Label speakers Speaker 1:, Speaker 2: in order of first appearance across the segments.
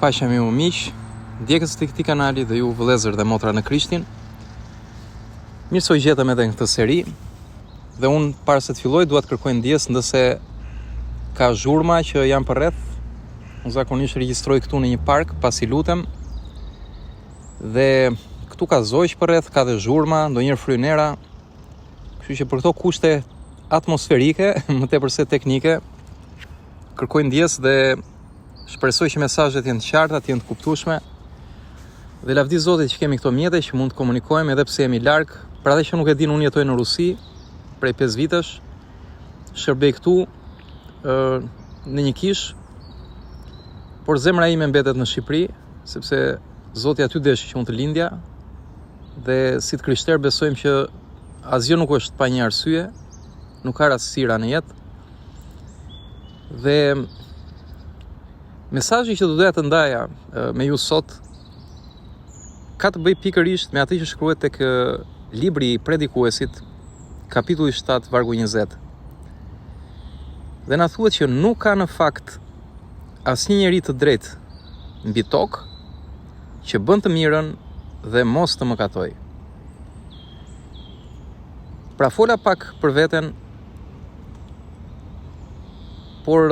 Speaker 1: Paqja me ju miq, ndjekës të këtij kanali dhe ju vëllezër dhe motra në Krishtin. Mirë se u gjetëm edhe në këtë seri. Dhe unë para se të filloj dua të kërkoj ndjes nëse ka zhurma që janë përreth. Unë zakonisht regjistroj këtu në një park, pasi lutem. Dhe këtu ka zogj përreth, ka dhe zhurma, ndonjëherë frynera. Kështu që për këto kushte atmosferike, më tepër se teknike, kërkoj ndjes dhe shpresoj që mesazhet janë të qarta, të jenë të kuptueshme. Dhe lavdi Zotit që kemi këto mjete që mund të komunikojmë edhe pse jemi larg. Për ata që nuk e dinë, unë jetoj në Rusi prej 5 vitesh. Shërbej këtu në një kish. Por zemra ime mbetet në Shqipëri, sepse Zoti aty deshi që unë të lindja. Dhe si të krishterë besojmë që asgjë nuk është pa një arsye, nuk ka rastësira në jetë. Dhe mesazhi që do doja të ndaja me ju sot ka të bëjë pikërisht me atë që shkruhet tek libri i Predikuesit, kapitulli 7, vargu 20. Dhe na thuhet që nuk ka në fakt asnjë njeri të drejtë mbi tokë që bën të mirën dhe mos të mëkatoj. Pra fola pak për veten, por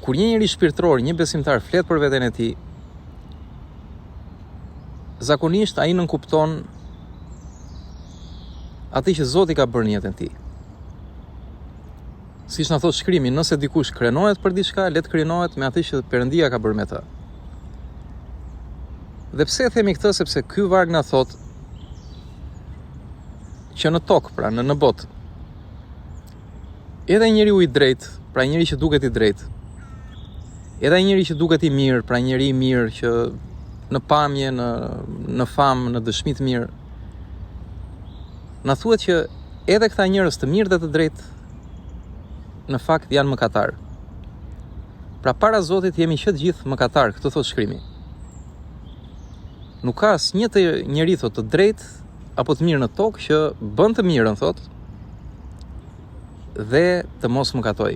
Speaker 1: kur një njeri shpirtëror, një besimtar flet për veten e tij, zakonisht ai nënkupton atë që Zoti ka bërë në jetën e tij. Siç na thot shkrimi, nëse dikush krenohet për diçka, le të krenohet me atë që Perëndia ka bërë me të. Dhe pse e themi këtë? Sepse ky varg na thot që në tokë, pra në botë, edhe njeriu i drejtë, pra njeri që duket i drejtë, edhe njeri që duket i mirë, pra njeri i mirë që në pamje, në famë, në dëshmi të mirë, na thuhet që edhe këta njerëz të mirë dhe të drejtë në fakt janë mëkatar. Pra para Zotit jemi që të gjithë mëkatar, këtë thot shkrimi. Nuk ka asnjë të njeri thot të drejtë apo të mirë në tokë që bën të mirën, thot, dhe të mos mëkatoj.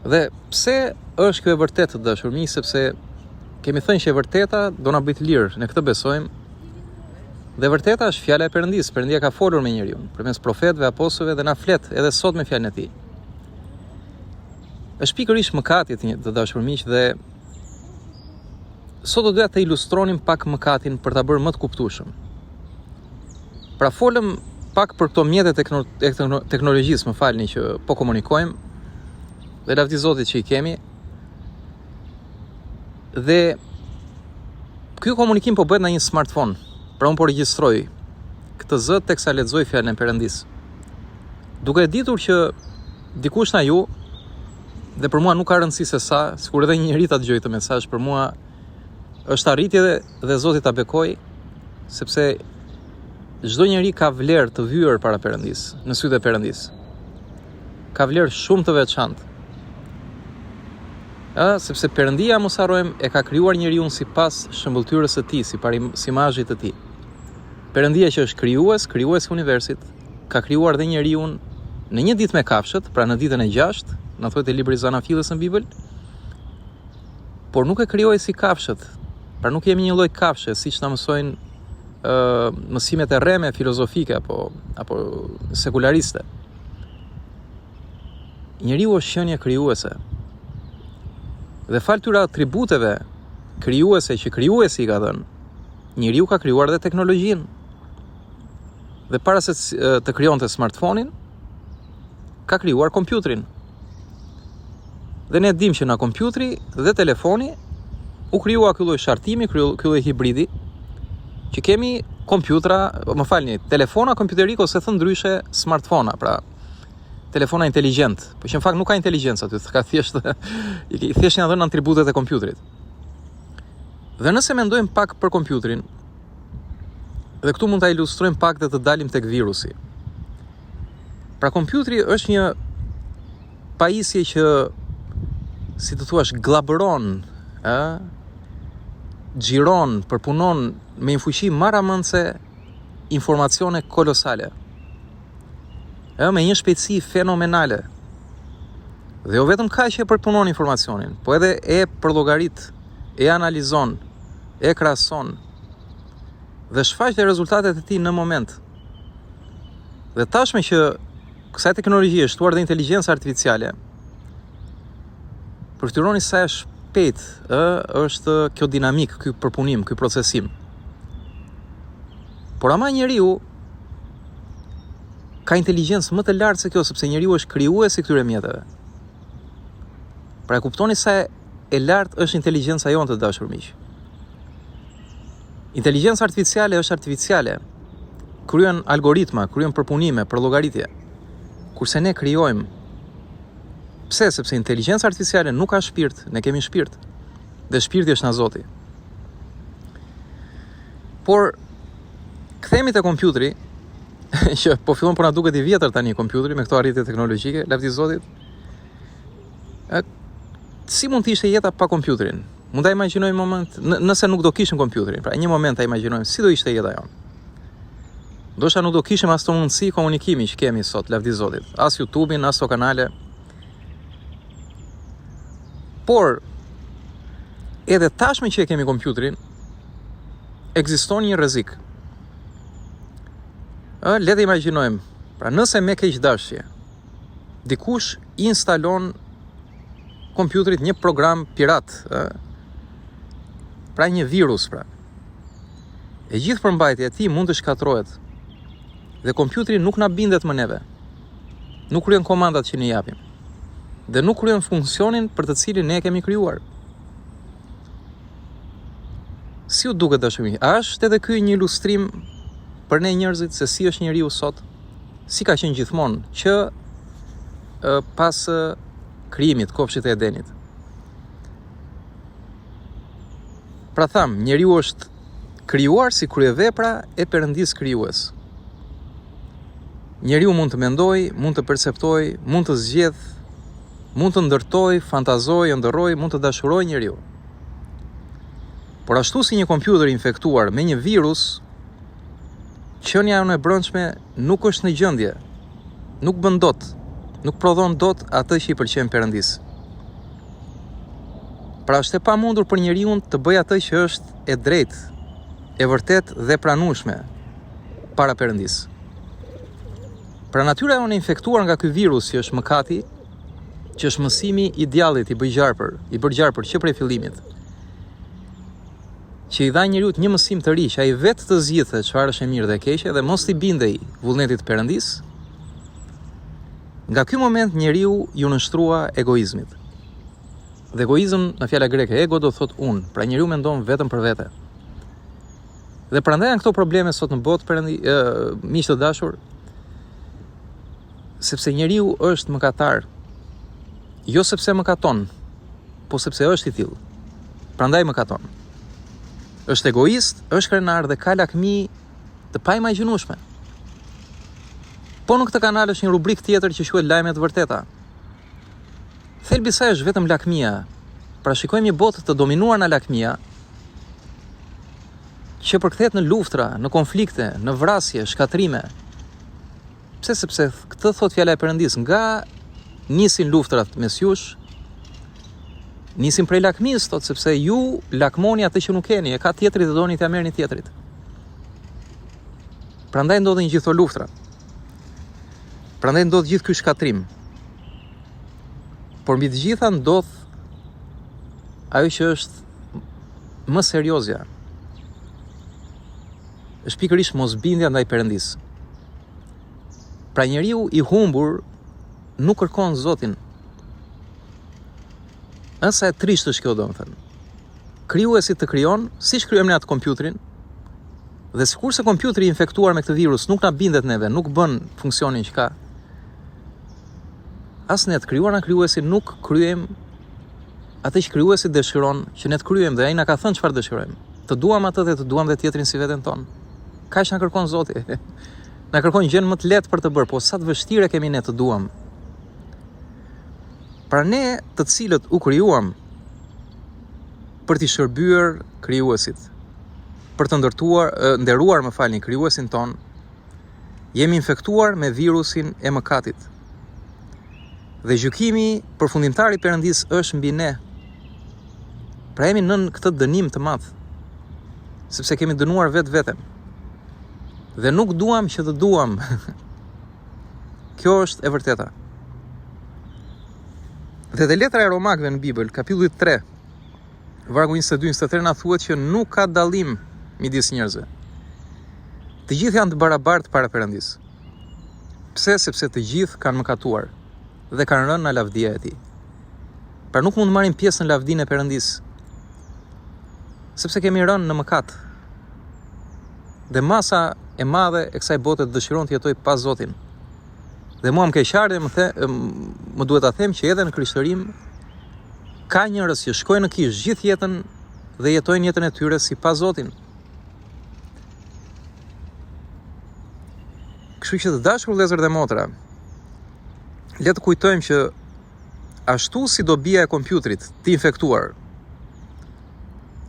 Speaker 1: Dhe pse është kjo e vërtetë, të dashur miq? Sepse kemi thënë që e vërteta do na bëj të lirë, ne këtë besojmë. Dhe vërteta është fjala e Perëndisë. Perëndia ka folur me njeriu përmes profetëve, apostujve dhe na flet edhe sot me fjalën e tij. Është pikërisht mëkati, të dashur miq, dhe sot do doja të ilustronim pak mëkatin për ta bërë më të kuptueshëm. Pra folëm pak për këto mjete teknologjisë, më falni që po komunikojmë, dhe lavdi Zotit që i kemi. Dhe ky komunikim po bëhet në një smartphone. Pra unë po regjistroj këtë zë teksa lexoj fjalën e Perëndisë. Duke ditur që dikush nga ju, dhe për mua nuk ka rëndësi se sa, sikur edhe një njeri ta dëgjoj këtë mesazh, për mua është arritje dhe Zoti ta bekoj, sepse çdo njeri ka vlerë të vyer para Perëndisë, në sytë e Perëndisë. Ka vlerë shumë të veçantë. Sepse Perëndia, mos harrojmë, e ka krijuar njeriu sipas shëmbulltyrës së tij, si imazhit të tij. Perëndia që është krijuesi i universit, ka krijuar dhe njeriu në një ditë me kafshët, pra në ditën e 6, na thotë te libri i Zanafillës në Bibël, por nuk e krijoi si kafshët. Pra nuk jemi një lloj kafshë, siç na mësojnë mësimet e rreme filozofike apo sekulariste. Njeriu është qenie krijuese. Dhe fal tyra atributeve krijuese që krijuesi i ka dhënë, njeriu ka krijuar dhe teknologjinë. Dhe para se të krijonte smartphone-in, ka krijuar kompjuterin. Dhe ne dimë që nga kompjuteri dhe telefoni u krijua ky lloj shartimi, ky lloj hibridi, që kemi kompjutra, më falni, telefona kompjuterik, ose thënë ndryshe smartphone-a, pra telefona inteligjent, por që në fakt nuk ka inteligjencë aty, ka thjesht janë dhënë atributet e kompjuterit. Dhe nëse mendojmë pak për kompjuterin, dhe këtu mund ta ilustrojmë pak dhe të dalim tek virusi. Pra kompjuteri është një pajisje që, si të thuash, glabëron, xhiron, përpunon me një fuqi marramëndse informacione kolosale. Me një shpejtësi fenomenale. Dhe jo vetëm kaq e përpunon informacionin, po edhe e përllogarit, e analizon, e krahason dhe shfaq dhe rezultatet e tij në moment. Dhe tashme që kësaj teknologjie është shtuar dhe inteligjenca artificiale, përftyroni sa e shpejt është kjo dinamik, ky përpunim, ky procesim. Por ama njeriu ka inteligjencë më të lartë se kjo, sepse njeriu është krijuesi këtyre mjeteve. Pra e kuptoni sa e lartë është inteligjenca jonë, të dashur miq. Inteligjenca artificiale është artificiale. Kryen algoritma, kryen përpunime, përllogaritje. Kurse ne krijojmë. Pse? Sepse inteligjenca artificiale nuk ka shpirt, ne kemi shpirt. Dhe shpirti është nga Zoti. Por kthehemi te kompjuteri, që po fillon po na duket i vjetër tani kompjuteri me këto arritje teknologjike, lavdi Zotit. Si mund të ishte jeta pa kompjuterin? Mund ta imagjinojmë moment, nëse nuk do kishim kompjuterin. Pra një moment ta imagjinojmë si do ishte jeta jonë. Ndoshta nuk do kishim as të mundësi komunikimi që kemi sot, lavdi Zotit. As YouTube-in, as to kanale. Por edhe tashme që e kemi kompjuterin, ekziston një rrezik. Le të imagjinojmë, pra nëse me keqdashje dikush instalon kompjuterit një program pirat, pra një virus, pra. E gjithë përmbajtja e tij mund të shkatërrohet. Dhe kompjuteri nuk na bindet më neve. Nuk kryen komandat që ne japim. Dhe nuk kryen funksionin për të cilin ne kemi krijuar. Si u duket dashuri? A është edhe ky një ilustrim për ne njerëzit se si është njeriu sot? Si ka qenë gjithmonë që pas krijimit, kopshtit e Edenit. Pra tham, njeriu është krijuar si kryevepra e Perëndis krijues. Njeriu mund të mendojë, mund të perceptojë, mund të zgjedhë, mund të ndërtojë, fantazojë, ndërrojë, mund të dashurojë njeriu. Por ashtu si një kompjuter infektuar me një virus, qenia jonë e brendshme nuk është në gjendje, nuk bën dot, nuk prodhon dot atë që i pëlqen Perëndis. Pra është e pamundur për njeriu të bëjë atë që është e drejtë, e vërtet dhe pranueshme para Perëndis. Pra natyra jonë e infektuar nga ky virus që është mëkati, që është mësimi i djallit i bërgjarpër që prej fillimit, që i dha njeriu një mësim të ri, që ai vetë të zgjidhte çfarë është e mirë dhe e keqe dhe mos i bindej vullnetit të Perëndis. Nga ky moment njeriu ju nënshtrua egoizmit. Dhe egoizëm në fjala greke ego do thot unë, pra njeriu mendon vetëm për vete. Dhe prandaj janë këto probleme sot në botë, miq të dashur, sepse njeriu është mëkatar. Jo sepse mëkaton, po sepse është i tillë. Prandaj mëkaton. Është egoist, është krenar dhe ka lakmi të paimagjinueshme. Po në këtë kanal është një rubrik tjetër që quhet Lajme të vërteta. Thelbi i saj është vetëm lakmia. Pra shikojmë një botë të dominuar nga lakmia, që përkthehet në luftra, në konflikte, në vrasje, shkatrime. Pse? Sepse këtë thot fjala e Perëndis, nga nisin luftrat mes jush, nisin prej lakmis, thot, sepse ju lakmoni atë që nuk keni, e ka tjetri dhe doni t'ia merrni tjetrit. Prandaj ndodhin gjithë këto luftra. Prandaj ndodh gjithë ky shkatrim. Por mbi të gjitha ndodh ajo që është më seriozja. Është pikërisht mosbindja ndaj Perëndis. Pra njeriu i humbur nuk kërkon Zotin. Sa e trisht është kjo, domethënë. Krijuesi të krijon, siç krijojmë ne atë kompjuterin, dhe sikurse kompjuteri infektuar me këtë virus nuk na bindet neve, nuk bën funksionin që ka, as ne të krijuar nga krijuesi nuk kryejm atë që krijuesi dëshiron që ne të kryejm dhe ai na ka thënë çfarë dëshirojmë. Të duam atë dhe të duam dhe tjetrin si veten tonë. Kaq na kërkon Zoti. Na kërkon gjën më të lehtë për të bërë, po sa të vështirë kemi ne të duam. Pra ne, të cilët u krijuam për t'i shërbyer krijuesit, për të nderuar krijuesin ton, jemi infektuar me virusin e mëkatit. Dhe gjykimi përfundimtar i Perëndis është mbi ne. Pra jemi nën këtë dënim të madh, sepse kemi dënuar vetveten. Dhe nuk duam që të duam. Kjo është e vërteta. Dhe te letra e Romakëve në Bibël, kapitulli 3, vargu 22-23 na thuhet që nuk ka dallim midis njerëzve. Të gjithë janë të barabartë para Perëndis. Pse? Sepse të gjithë kanë mëkatuar dhe kanë rënë në lavdia e tij. Pra nuk mund të marrim pjesë në lavdinë e Perëndis, sepse kemi rënë në mëkat. Dhe masa e madhe e kësaj bote dëshiron të jetoj pa Zotin. Dhe mua më keqardhje më duhet ta them që edhe në krishterrim ka njerëz që shkojnë në kish gjithë jetën dhe jetojnë jetën e tyre si pa Zotin. Kështu që të dashur vëllezër dhe motra, le të kujtojmë që ashtu si dobia e kompjuterit të infektuar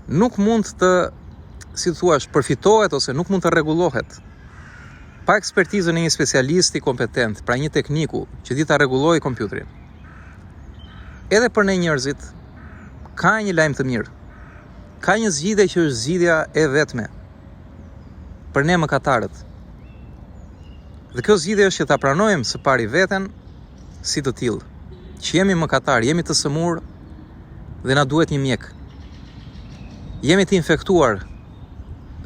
Speaker 1: nuk mund të, si të thuash, përfitohet ose nuk mund të rregullohet pa ekspertizën e një specialisti kompetent, pra një tekniku që di ta rregullojë kompjuterin. Edhe për ne njerëzit ka një lajm të mirë. Ka një zgjidhje që është zgjidhja e vetme për ne mëkatarët. Dhe kjo zgjidhje është që ta pranojmë së pari veten si të tillë, që jemi mëkatar, jemi të sëmur dhe na duhet një mjek. Jemi të infektuar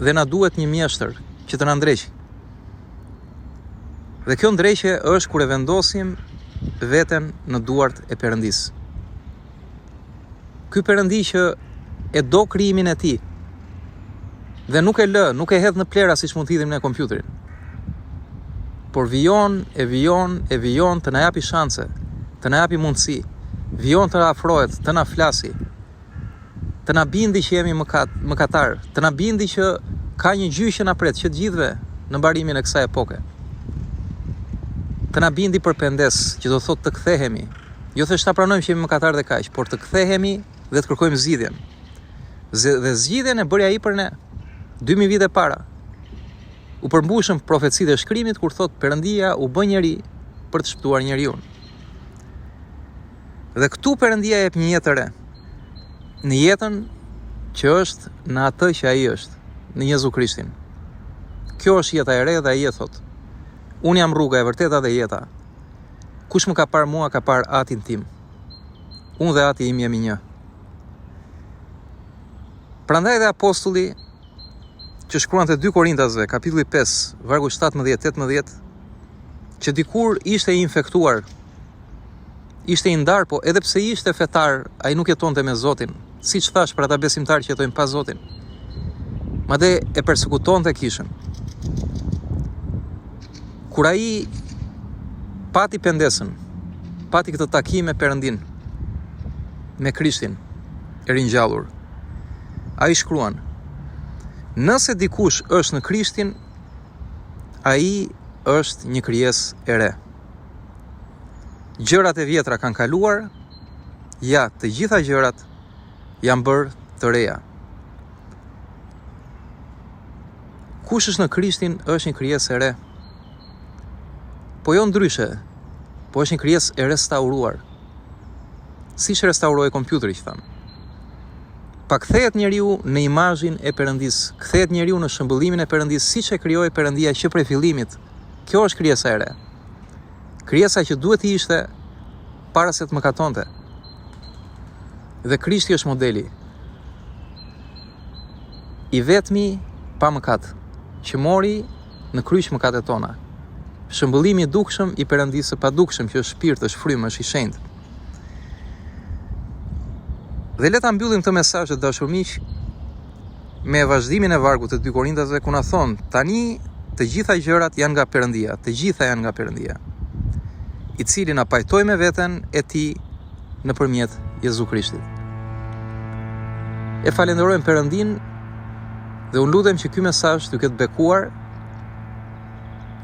Speaker 1: dhe na duhet një mjeshtër që të na ndreqë. Dhe kjo ndreqje është kur e vendosim veten në duart e Perëndis. Ky Perëndi që e do krijimin e tij dhe nuk e hedh në plera siç mund të hidhim në kompjuterin. Por vijon të na japi shanse, të na japi mundësi, vijon të na afrohet, të na flasi, të na bindi që jemi mëkatar, të na bindi që ka një gjyq që na pret që të gjithëve në mbarimin e kësaj epoke. Të na bindi për pendes, që do thotë të kthehemi. Jo thjesht ta pranojmë që jemi mëkatar dhe kaq, por të kthehemi dhe të kërkojmë zgjidhjen. Dhe zgjidhjen e bëri ai për ne 2000 vite para. U përmbushën profecitë e shkrimit kur thotë Perëndia u bë njeri për të shpëtuar njeriu. Dhe këtu Perëndia jep një jetë të re. Në jetën që është në atë që ai është, në Jezu Krishtin. Kjo është jeta e re dhe ai e thotë: Unë jam rruga e vërteta dhe jeta. Kush më ka parë mua ka parë Atin tim. Unë dhe Ati im jemi një. Prandaj dhe apostulli që shkruan te 2 Korintasve, kapitulli 5, vargu 17-18, që dikur ishte i infektuar, ishte i ndar, po edhe pse ishte fetar, ai nuk jetonte me Zotin, siç thash për ata besimtarë që jetojnë pa Zotin. Madje e përsekutonte kishën. Kur ai pati pendesën, pati këtë takim me Perëndin, me Krishtin e ringjallur, ai shkruan: Nëse dikush është në Krishtin, ai është një krijesë e re. Gjërat e vjetra kanë kaluar, ja, të gjitha gjërat janë bërë të reja. Kush është në Krishtin është një krijesë e re. Po jo ndryshe, po është një krijesë e restauruar. Siç restauroi kompjuteri, që thamë. Pa kthehet njeriu në imazhin e Perëndis, kthehet njeriu në shëmbullimin e Perëndis, siç e krijoi Perëndia që prej fillimit. Kjo është krijesa e re. Krijesa që duhet të ishte para se të mëkatonte. Dhe Krishti është modeli i vetmi pa mëkat, që mori në kryq mëkatet tona. Shëmbullimi i dukshëm i Perëndisë së padukshëm, që është shpirt, është frymë, është i shenjtë. Dhe le ta mbyllim këtë mesazh të dashur miq me vazhdimin e vargut të 2 Korintasve, ku na thon: tani të gjitha gjërat janë nga Perëndia, të gjitha janë nga Perëndia, i cili na pajtoi me veten e tij nëpërmjet Jezu Krishtit. E falenderojmë Perëndin dhe unë lutem që ky mesazh t'ju ketë bekuar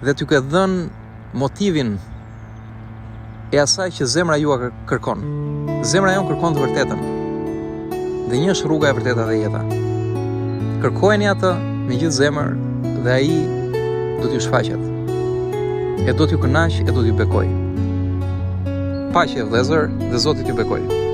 Speaker 1: dhe t'ju ketë dhënë motivin e asaj që zemra jua kërkon. Zemra jon kërkon të vërtetën. Dhe një është rruga e vërteta dhe jeta. Kërkojeni atë me gjithë zemër dhe ai do t'ju shfaqet. E do t'ju kënaq, e do t'ju bekoj. Paqe vëllezër dhe Zoti t'ju bekojë.